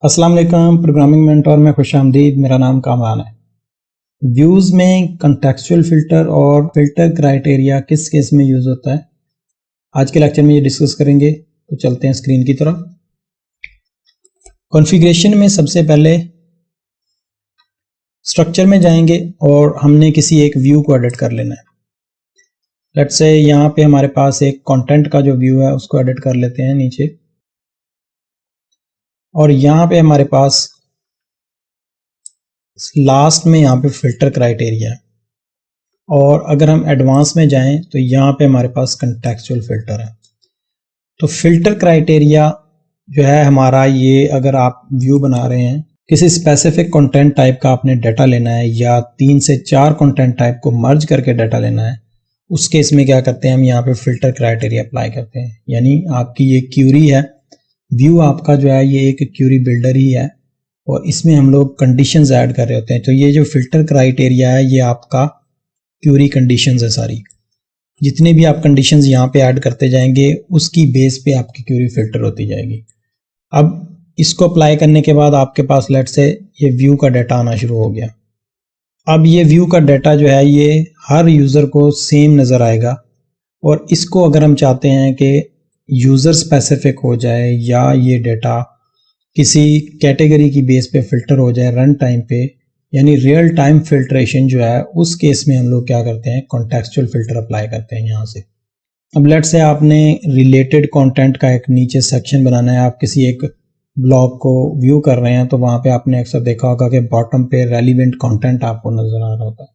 अस्सलाम वालेकुम। Programming mentor में खुशामदीद। मेरा नाम कामरान है। व्यूज़ में कंटेक्चुअल फ़िल्टर और फ़िल्टर क्राइटेरिया किस केस में यूज़ होता है, आज के लेक्चर में ये डिस्कस करेंगे। तो चलते हैं स्क्रीन की तरफ। कॉन्फ़िगरेशन में सबसे पहले स्ट्रक्चर में जाएंगे और हमने किसी एक व्यू को एडिट कर लेना है। लेट्स से यहाँ पे हमारे पास एक कंटेंट का जो व्यू है उसको एडिट कर लेते हैं नीचे, और यहाँ पे हमारे पास लास्ट में यहाँ पे फ़िल्टर क्राइटेरिया है, और अगर हम एडवांस में जाएं तो यहाँ पे हमारे पास कंटेक्चुअल फ़िल्टर है। तो फ़िल्टर क्राइटेरिया जो है हमारा, ये अगर आप व्यू बना रहे हैं, किसी स्पेसिफिक कंटेंट टाइप का आपने डाटा लेना है या 3 से 4 कंटेंट टाइप को मर्ज करके डाटा लेना है, उस केस में क्या करते हैं हम यहाँ पे फ़िल्टर क्राइटेरिया अप्लाई करते हैं। यानी आपकी ये क्यूरी है, व्यू आपका जो है ये एक क्यूरी बिल्डर ही है, और इसमें हम लोग कंडीशंस ऐड कर रहे होते हैं। तो ये जो फ़िल्टर क्राइटेरिया है ये आपका क्यूरी कंडीशंस है सारी। जितने भी आप कंडीशंस यहाँ पे ऐड करते जाएंगे उसकी बेस पे आपकी क्यूरी फिल्टर होती जाएगी। अब इसको अप्लाई करने के बाद आपके पास लेट से ये व्यू का डाटा आना शुरू हो गया। अब ये व्यू का डाटा जो है ये हर यूज़र को सेम नज़र आएगा, और इसको अगर हम चाहते हैं कि यूज़र स्पेसिफिक हो जाए या ये डाटा किसी कैटेगरी की बेस पे फ़िल्टर हो जाए रन टाइम पे, यानी रियल टाइम फिल्ट्रेशन जो है, उस केस में हम लोग क्या करते हैं, कॉन्टेक्चुअल फ़िल्टर अप्लाई करते हैं यहाँ से। अब लेट से आपने रिलेटेड कंटेंट का एक नीचे सेक्शन बनाना है, आप किसी एक ब्लॉग को व्यू कर रहे हैं, तो वहाँ पे आपने अक्सर देखा होगा कि बॉटम पे रेलिवेंट कंटेंट आपको नज़र आ रहा होता है।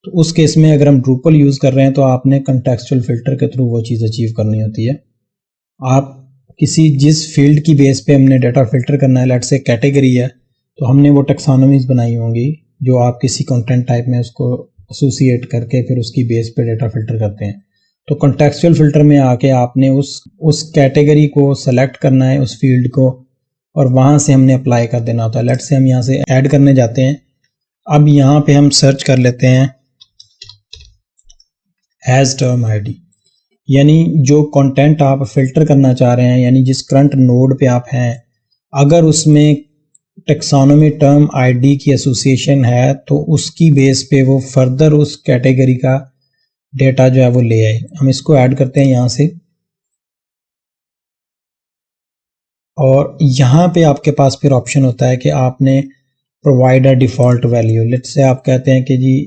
तो उस केस में अगर हम ड्रूपल यूज़ कर रहे हैं तो आपने कॉन्टेक्चुअल फ़िल्टर के थ्रू वो चीज़ अचीव करनी होती है। आप किसी जिस फील्ड की बेस पे हमने डाटा फ़िल्टर करना है, लेट से कैटेगरी है, तो हमने वो टेक्सोनोमीज़ बनाई होंगी जो आप किसी कंटेंट टाइप में उसको एसोसिएट करके फिर उसकी बेस पे डाटा फ़िल्टर करते हैं। तो कॉन्टेक्चुअल फ़िल्टर में आके आपने उस कैटेगरी को सेलेक्ट करना है, उस फील्ड को, और वहाँ से हमने अप्लाई कर देना होता है। लेट से हम यहाँ से ऐड करने जाते हैं। अब यहाँ पे हम सर्च कर लेते हैं हैज़ टर्म ID, यानी जो कंटेंट आप फ़िल्टर करना चाह रहे हैं, यानी जिस करंट नोड पे आप हैं, अगर उसमें टेक्सोनोमी टर्म ID की एसोसिएशन है तो उसकी बेस पे वो फर्दर उस कैटेगरी का डेटा जो है वो ले आए। हम इसको ऐड करते हैं यहाँ से, और यहाँ पे आपके पास फिर ऑप्शन होता है कि आपने provide a default value. Let's say आप कहते हैं कि जी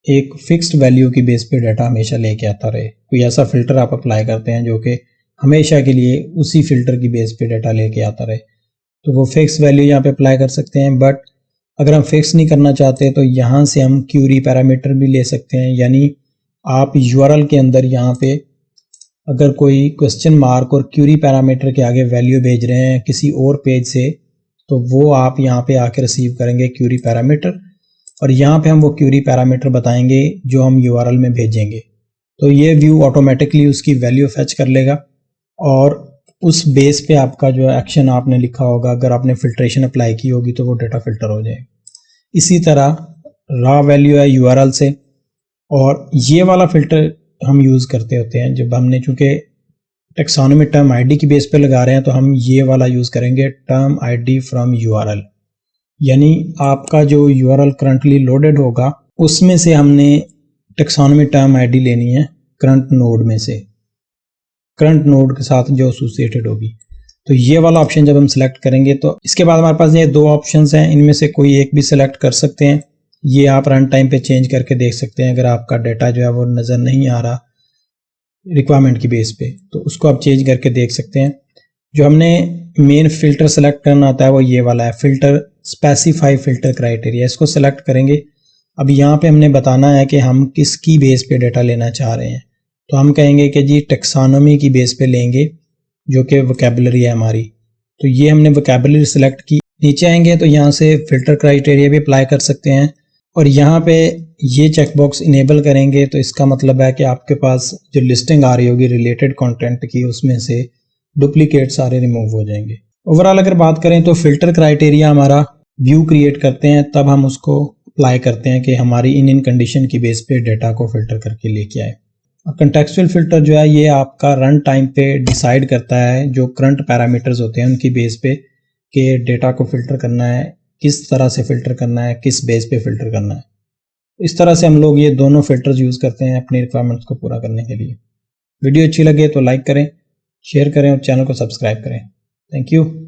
एक फिक्स्ड वैल्यू की बेस पे डाटा हमेशा लेके आता रहे, कोई ऐसा फ़िल्टर आप अप्लाई करते हैं जो कि हमेशा के लिए उसी फ़िल्टर की बेस पे डाटा लेके आता रहे, तो वो फिक्स वैल्यू यहाँ पे अप्लाई कर सकते हैं। बट अगर हम फिक्स नहीं करना चाहते तो यहाँ से हम क्यूरी पैरामीटर भी ले सकते हैं। यानी आप URL के अंदर यहाँ पे अगर कोई क्वेश्चन मार्क और क्यूरी पैरामीटर के आगे वैल्यू भेज रहे हैं किसी और पेज से, तो वो आप यहाँ पे आके रिसीव करेंगे क्यूरी पैरामीटर, और यहाँ पे हम वो क्यूरी पैरामीटर बताएंगे जो हम URL में भेजेंगे। तो ये व्यू ऑटोमेटिकली उसकी वैल्यू फेच कर लेगा, और उस बेस पे आपका जो एक्शन आपने लिखा होगा, अगर आपने फ़िल्ट्रेशन अप्लाई की होगी तो वो डाटा फ़िल्टर हो जाएगा। इसी तरह रॉ वैल्यू है URL से, और ये वाला फ़िल्टर हम यूज़ करते होते हैं जब हमने, चूँकि टेक्सोनोमी टर्म ID की बेस पे लगा रहे हैं, तो हम ये वाला यूज़ करेंगे टर्म ID फ्रॉम URL। यानी आपका जो URL करंटली लोडेड होगा उसमें से हमने टेक्सोनोमी टर्म ID लेनी है करंट नोड में से, करंट नोड के साथ जो एसोसिएटेड होगी। तो ये वाला ऑप्शन जब हम सेलेक्ट करेंगे तो इसके बाद हमारे पास ये 2 ऑप्शंस हैं, इनमें से कोई एक भी सेलेक्ट कर सकते हैं। ये आप रन टाइम पे चेंज करके देख सकते हैं। अगर आपका डाटा जो है वो नज़र नहीं आ रहा रिक्वायरमेंट की बेस पे, तो उसको आप चेंज करके देख सकते हैं। जो हमने मेन फ़िल्टर सेलेक्ट करना आता है वो ये वाला है, फ़िल्टर स्पेसिफाई फ़िल्टर क्राइटेरिया। इसको सेलेक्ट करेंगे। अब यहाँ पे हमने बताना है कि हम किसकी बेस पे डाटा लेना चाह रहे हैं, तो हम कहेंगे कि जी टेक्सोनोमी की बेस पे लेंगे, जो कि वोकैबुलरी है हमारी। तो ये हमने वोकैबुलरी सेलेक्ट की। नीचे आएंगे तो यहाँ से फ़िल्टर क्राइटेरिया भी अप्लाई कर सकते हैं, और यहाँ पे ये चेकबॉक्स इनेबल करेंगे तो इसका मतलब है कि आपके पास जो लिस्टिंग आ रही होगी रिलेटेड कंटेंट की, उसमें से डुप्लीकेट सारे रिमूव हो जाएंगे। ओवरऑल अगर बात करें तो फ़िल्टर क्राइटेरिया हमारा व्यू क्रिएट करते हैं तब हम उसको अप्लाई करते हैं कि हमारी इन कंडीशन की बेस पे डाटा को फ़िल्टर करके लेके आए। और कंटेक्चुअल फ़िल्टर जो है ये आपका रन टाइम पे डिसाइड करता है, जो करंट पैरामीटर्स होते हैं उनकी बेस पे, के डेटा को फ़िल्टर करना है, किस तरह से फ़िल्टर करना है, किस बेस पे फ़िल्टर करना है। इस तरह से हम लोग ये दोनों फ़िल्टर्स यूज़ करते हैं अपनी रिक्वायरमेंट्स को पूरा करने के लिए। वीडियो अच्छी लगे तो लाइक करें, शेयर करें और चैनल को सब्सक्राइब करें। Thank you.